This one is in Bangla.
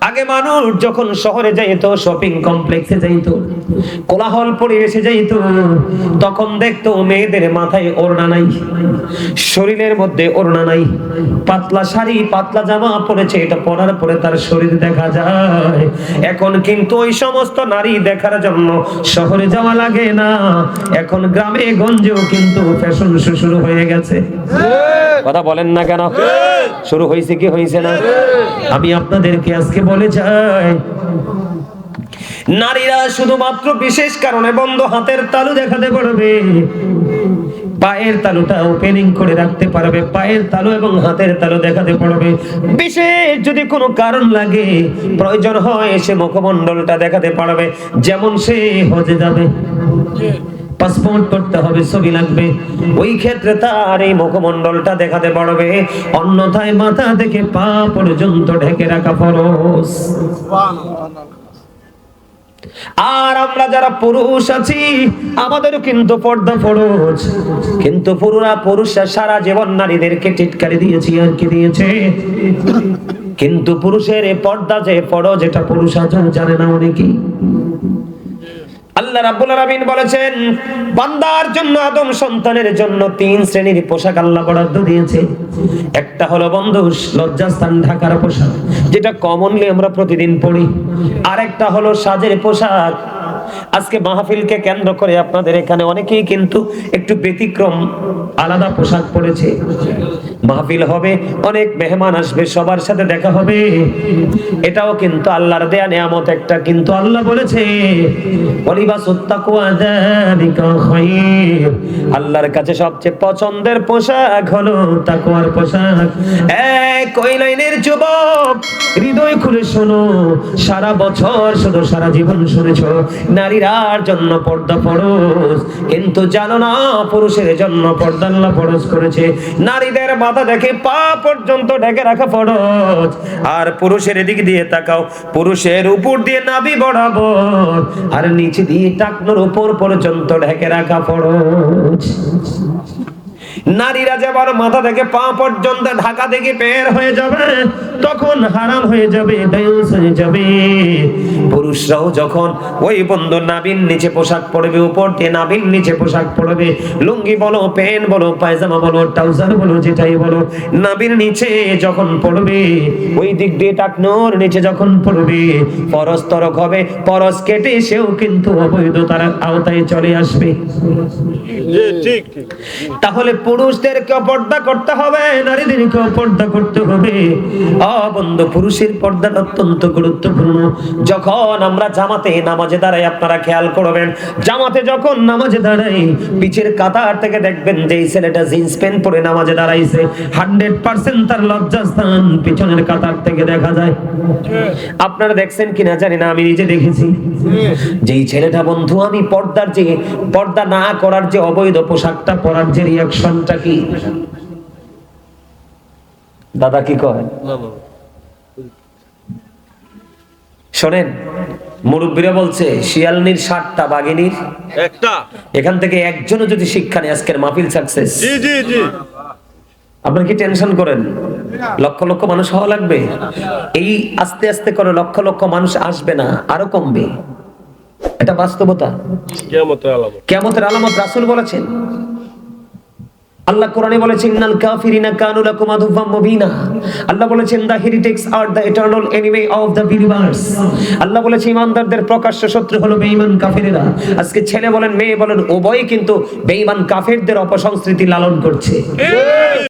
আগে মানুষ যখন শহরে যাইতো, শপিং কমপ্লেক্সে যাইতো, কোলাহল পরিবেশে যাইতো, তখন দেখতো মেয়েদের মাথায় ওড়না নাই, শরীরের মধ্যে ওড়না নাই, পাতলা শাড়ি পাতলা জামা পরেছে, এটা পরার পরে তার শরীর দেখা যায়। এখন কিন্তু ওই সমস্ত নারী দেখার জন্য শহরে যাওয়া লাগে না, এখন গ্রামে গঞ্জেও কিন্তু ফ্যাশন শো শুরু হয়ে গেছে। কথা বলেন না কেন? শুরু হয়েছে কি হয়েছে না? আমি আপনাদেরকে আজকে বলে যাই, নারীরা শুধুমাত্র বিশেষ কারণে বন্ধ হাতের তালু দেখাতে পারবে, পায়ের তালুটা ওপেনিং করে রাখতে পারবে, পায়ের তালু এবং হাতের তালু দেখাতে পারবে। বিশেষ যদি কোনো কারণ লাগে, প্রয়োজন হয়, সে মুখমণ্ডলটা দেখাতে পারবে। যেমন সে হজে যাবে, পাসপোর্ট করতে হবে, ছবি লাগবে, ওই ক্ষেত্রে তার এই মুখমণ্ডলটা দেখাতে পারবে, অন্যথায় মাথা থেকে পা পর্যন্ত ঢেকে রাখা ফরজ। আর আমরা যারা পুরুষ আছি, আমাদেরও কিন্তু পর্দা ফরজ। কিন্তু পুরুষরা সারা জীবন নারীদেরকে টিটকারি দিয়েছে আর কি দিয়েছে, কিন্তু পুরুষের এই পর্দা যে ফরজ, এটা পুরুষ আজও জানে না অনেকেই। আল্লাহ রাব্বুল আলামিন বলেছেন, বান্দার জন্য, আদম সন্তানের জন্য 3 শ্রেণীর পোশাক আল্লাহ বরাদ্দ দিয়েছে। একটা হলো বন্ধু লজ্জাস্থান ঢাকার পোশাক, যেটা কমনলি আমরা প্রতিদিন পরি। আরেকটা হলো সাজের পোশাক। আজকে মাহফিলকে কেন্দ্র করে আপনাদের এখানে অনেকেই কিন্তু একটু ব্যতিক্রম আলাদা পোশাক পরেছে। মাহফিল হবে, অনেক মেহমান আসবে, সবার সাথে দেখা হবে, এটাও কিন্তু আল্লাহর দেয়া নিয়ামত একটা। কিন্তু আল্লাহ বলেছে, ওয়ালিবাসুত তাকওয়া যালিকা খায়র, আল্লাহর কাছে সবচেয়ে পছন্দের পোশাক হলো তাকওয়ার পোশাক। এক ওই লাইনের যুবক, হৃদয় খুলে শোনো, সারা বছর শুধু সারা জীবন শুনেছো নারীরার জন্য পর্দা ফরজ, কিন্তু জানো না পুরুষের জন্য পর্দা আল্লাহ ফরজ করেছে। নারীদের মাথা থেকে পা পর্যন্ত ঢেকে রাখা ফরজ, আর পুরুষের দিক দিয়ে তাকাও, পুরুষের উপর দিয়ে নাভি বরাবর আর নিচে দিয়ে টাকনোর উপর পর্যন্ত ঢেকে রাখা ফরজ। নারীরা যেবার মাথা থেকে পা পর্যন্ত ঢাকা থেকে বের হয়ে যাবে, তখন হারাম হয়ে যাবে, দায়ুস হয়ে যাবে। পুরুষরাও যখন ওই বন্ধু নাভির নিচে পোশাক পরবে, উপর দিয়ে নাভির নিচে পোশাক পরবে, লুঙ্গি বলো, প্যান্ট বলো, পায়জামা বলো, ট্রাউজার বলো, যেটাই বলো, নাভির নিচে যখন পড়বে, ওই দিক দিয়ে টাকনোর নিচে যখন পড়বে, ফরজ তরক হবে, ফরজ কেটে সেও কিন্তু অবৈধতার আওতায় চলে আসবে। ঠিক ঠিক। তাহলে পুরুষদেরকে পর্দা করতে হবে, নারীদেরকে পর্দা করতে হবে। বন্ধু, পুরুষের পর্দা অত্যন্ত গুরুত্বপূর্ণ। যখন আমরা জামাতে নামাজে দাঁড়াই, আপনারা খেয়াল করবেন, জামাতে যখন নামাজে দাঁড়াই, পিছের কাতার থেকে দেখবেন যে এই ছেলেটা জিন্স প্যান্ট পরে নামাজে দাঁড়াইছে, 100% তার লজ্জাস্থান পিছনের কাতার থেকে দেখা যায়। আপনারা দেখছেন কিনা জানি না, আমি নিজে দেখেছি। যেই ছেলেটা বন্ধু, আমি পর্দা না করার যে অবৈধ পোশাকটা পরার যে রিঅ্যাকশনটা কি, দাদা কি কয় শোনেন, মুরব্বীরা বলছে শিয়ালনির 7টা, বাঘিনীর একটা। এখান থেকে একজনও যদি শিক্ষা নেই, আজকের মাহফিল সাকসেস। জি জি জি। আপনারা কি টেনশন করেন? লক্ষ লক্ষ মানুষ হওয়া লাগবে? এই আস্তে আস্তে করে লক্ষ লক্ষ মানুষ আসবে না, আরো কমবে, এটা বাস্তবতা। কিয়ামতের আলামত রাসূল বলেছেন। আল্লাহ কোরআনে বলেছেন, ইন্নাল কাফিরিনা কানু লাকুম আদুওয়াম মুবিনা। আল্লাহ বলেছেন, the heretics are the eternal enemy of the believers. আল্লাহ বলেছেন, ঈমানদারদের প্রকাশ্য শত্রু হলো বেঈমান কাফেররা। আজকে ছেলে বলেন, মেয়ে বলেন, উভয়ই কিন্তু বেঈমান কাফেরদের অপসংস্কৃতি লালন করছে।